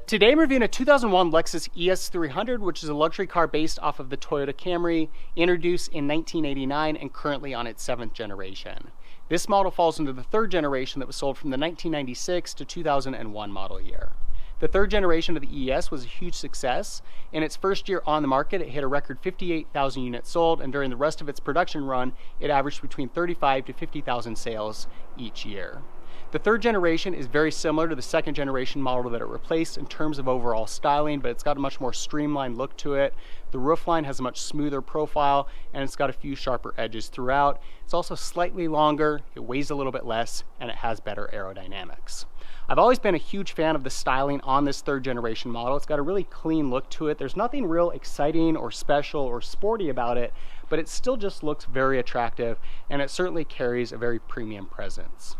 Today I'm reviewing a 2001 Lexus ES300, which is a luxury car based off of the Toyota Camry, introduced in 1989 and currently on its 7th generation. This model falls into the 3rd generation that was sold from the 1996 to 2001 model year. The 3rd generation of the ES was a huge success. In its first year on the market, it hit a record 58,000 units sold, and during the rest of its production run, it averaged between 35 to 50,000 sales each year. The 3rd generation is very similar to the 2nd generation model that it replaced in terms of overall styling, but it's got a much more streamlined look to it. The roofline has a much smoother profile, and it's got a few sharper edges throughout. It's also slightly longer, it weighs a little bit less, and it has better aerodynamics. I've always been a huge fan of the styling on this 3rd generation model. It's got a really clean look to it. There's nothing real exciting or special or sporty about it, but it still just looks very attractive, and it certainly carries a very premium presence.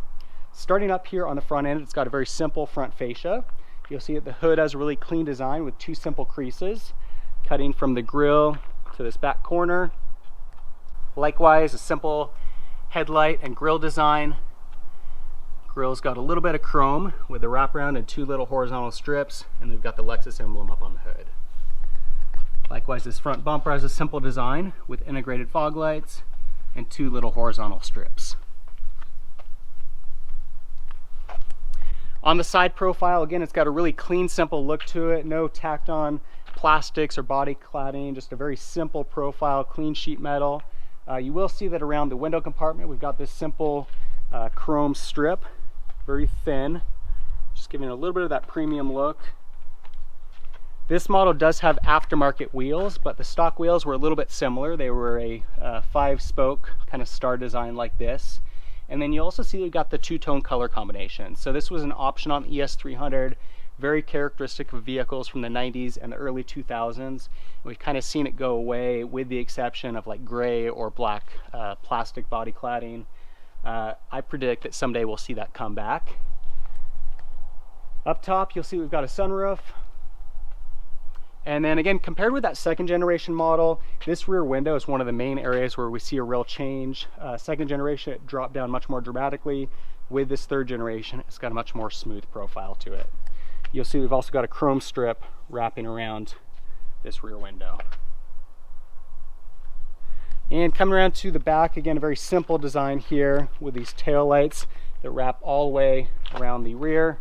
Starting up here on the front end, it's got a very simple front fascia. You'll see that the hood has a really clean design with 2 simple creases cutting from the grille to this back corner. Likewise, a simple headlight and grille design. Grille's got a little bit of chrome with the wraparound and 2 little horizontal strips, and we've got the Lexus emblem up on the hood. Likewise, this front bumper has a simple design with integrated fog lights and 2 little horizontal strips. On the side profile, again, it's got a really clean, simple look to it. No tacked on plastics or body cladding, just a very simple profile, clean sheet metal. You will see that around the window compartment, we've got this simple chrome strip, very thin, just giving it a little bit of that premium look. This model does have aftermarket wheels, but the stock wheels were a little bit similar. They were a 5-spoke kind of star design like this. And then you also see we've got the 2-tone color combination. So this was an option on the ES300, very characteristic of vehicles from the 90s and the early 2000s. We've kind of seen it go away with the exception of like gray or black plastic body cladding. I predict that someday we'll see that come back. Up top, you'll see we've got a sunroof. And then again, compared with that 2nd generation model, this rear window is one of the main areas where we see a real change. 2nd generation, it dropped down much more dramatically. With this 3rd generation, it's got a much more smooth profile to it. You'll see we've also got a chrome strip wrapping around this rear window. And coming around to the back, again, a very simple design here with these tail lights that wrap all the way around the rear.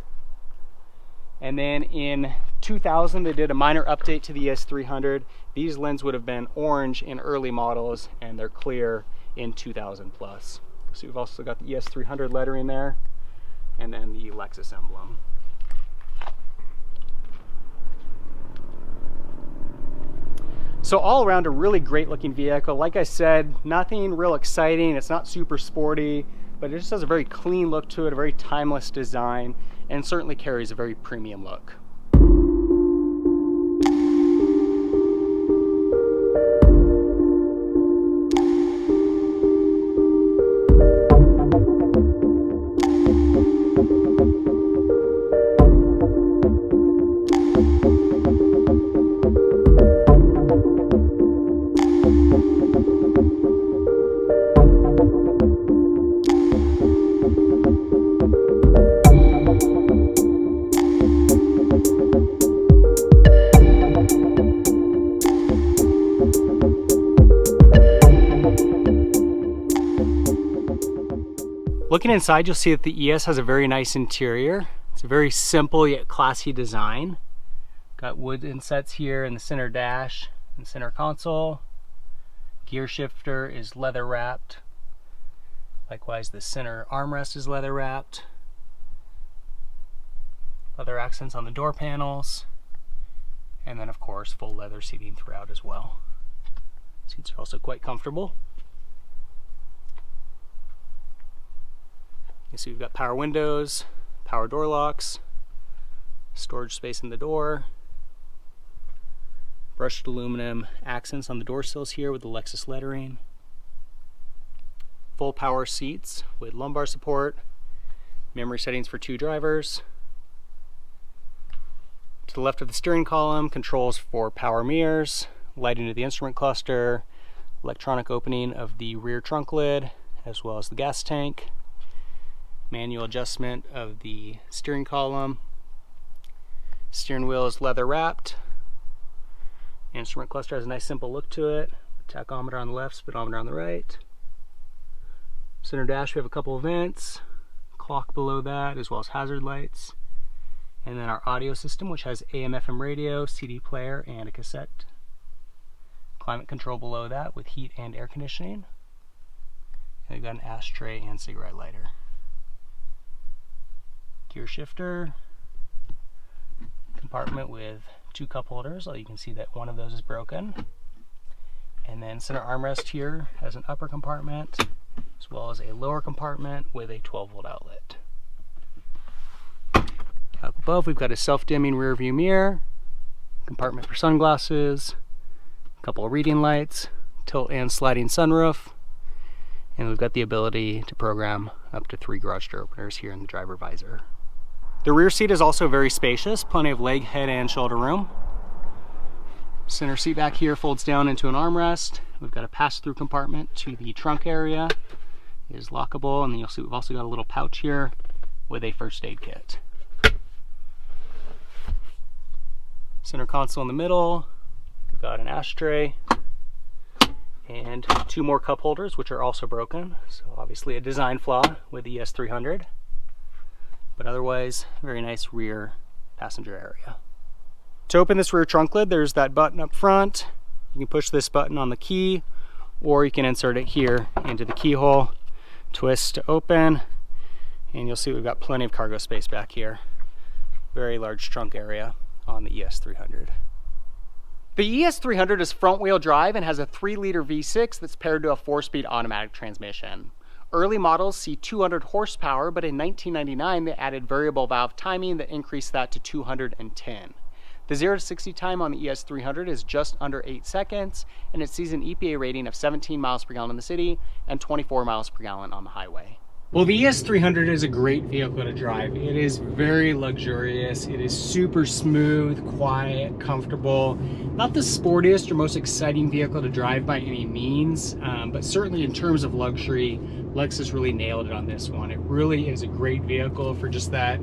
And then in 2000, they did a minor update to the ES300. These lenses would have been orange in early models, and they're clear in 2000 plus. So we've also got the ES300 lettering there, and then the Lexus emblem. So all around, a really great looking vehicle. Like I said, nothing real exciting. It's not super sporty, but it just has a very clean look to it, a very timeless design, and certainly carries a very premium look. Looking inside, you'll see that the ES has a very nice interior. It's a very simple yet classy design. Got wood insets here in the center dash and center console. Gear shifter is leather wrapped. Likewise, the center armrest is leather wrapped. Leather accents on the door panels. And then of course, full leather seating throughout as well. Seats are also quite comfortable. You see we've got power windows, power door locks, storage space in the door, brushed aluminum accents on the door sills here with the Lexus lettering, full power seats with lumbar support, memory settings for 2 drivers. To the left of the steering column, controls for power mirrors, lighting of the instrument cluster, electronic opening of the rear trunk lid, as well as the gas tank. Manual adjustment of the steering column, Steering wheel is leather wrapped. Instrument cluster has a nice simple look to it. Tachometer on the left, speedometer on the right. Center dash, we have a couple of vents, clock below that, as well as hazard lights. And then our audio system, which has AM/FM radio, CD player, and a cassette. Climate control below that with heat and air conditioning. And we've got an ashtray and cigarette lighter. Gear shifter. Compartment with 2 cup holders, although you can see that one of those is broken. And then center armrest here has an upper compartment, as well as a lower compartment with a 12-volt outlet. Up above, we've got a self-dimming rear view mirror, compartment for sunglasses, a couple of reading lights, tilt and sliding sunroof, and we've got the ability to program up to 3 garage door openers here in the driver visor. The rear seat is also very spacious, plenty of leg, head, and shoulder room. Center seat back here folds down into an armrest. We've got a pass-through compartment to the trunk area. It is lockable, and then you'll see we've also got a little pouch here with a first aid kit. Center console in the middle. We've got an ashtray and 2 more cup holders, which are also broken. So obviously a design flaw with the ES300, but otherwise very nice rear passenger area. To open this rear trunk lid, there's that button up front. You can push this button on the key, or you can insert it here into the keyhole, twist to open, and you'll see we've got plenty of cargo space back here. Very large trunk area on the ES300. The ES300 is front-wheel drive and has a 3-liter V6 that's paired to a 4-speed automatic transmission. Early models see 200 horsepower, but in 1999 they added variable valve timing that increased that to 210. The 0 to 60 time on the ES300 is just under 8 seconds, and it sees an EPA rating of 17 miles per gallon in the city and 24 miles per gallon on the highway. Well, the ES300 is a great vehicle to drive. It is very luxurious. It is super smooth, quiet, comfortable. Not the sportiest or most exciting vehicle to drive by any means, but certainly in terms of luxury, Lexus really nailed it on this one. It really is a great vehicle for just that,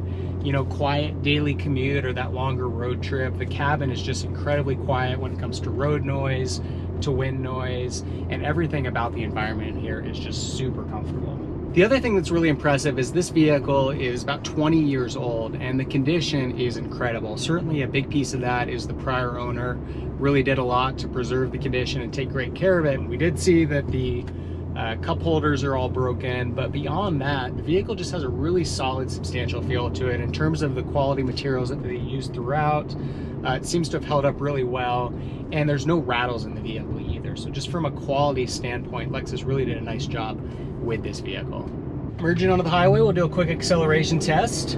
quiet daily commute or that longer road trip. The cabin is just incredibly quiet when it comes to road noise, to wind noise, and everything about the environment here is just super comfortable. The other thing that's really impressive is this vehicle is about 20 years old and the condition is incredible. Certainly a big piece of that is the prior owner really did a lot to preserve the condition and take great care of it. We did see that the cup holders are all broken, but beyond that, the vehicle just has a really solid, substantial feel to it in terms of the quality materials that they used throughout. It seems to have held up really well, and there's no rattles in the vehicle either. So just from a quality standpoint, Lexus really did a nice job with this vehicle. Merging onto the highway, we'll do a quick acceleration test.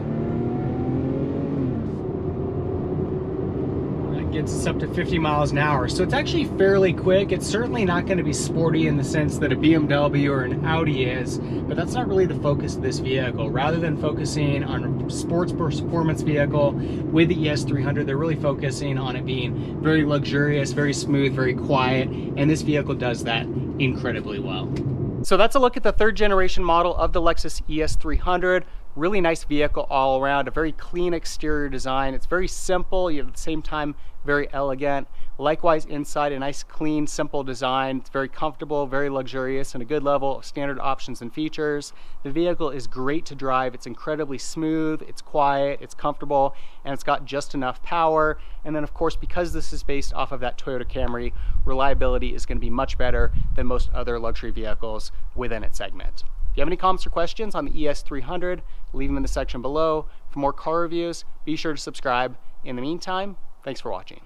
That gets us up to 50 miles an hour. So it's actually fairly quick. It's certainly not going to be sporty in the sense that a BMW or an Audi is, but that's not really the focus of this vehicle. Rather than focusing on a sports performance vehicle with the ES300, they're really focusing on it being very luxurious, very smooth, very quiet, and this vehicle does that incredibly well. So that's a look at the 3rd generation model of the Lexus ES300. Really nice vehicle all around, a very clean exterior design. It's very simple, yet at the same time very elegant. Likewise inside, a nice clean, simple design. It's very comfortable, very luxurious, and a good level of standard options and features. The vehicle is great to drive. It's incredibly smooth, it's quiet, it's comfortable, and it's got just enough power. And then of course, because this is based off of that Toyota Camry, reliability is going to be much better than most other luxury vehicles within its segment. If you have any comments or questions on the ES300, leave them in the section below. For more car reviews, be sure to subscribe. In the meantime, thanks for watching.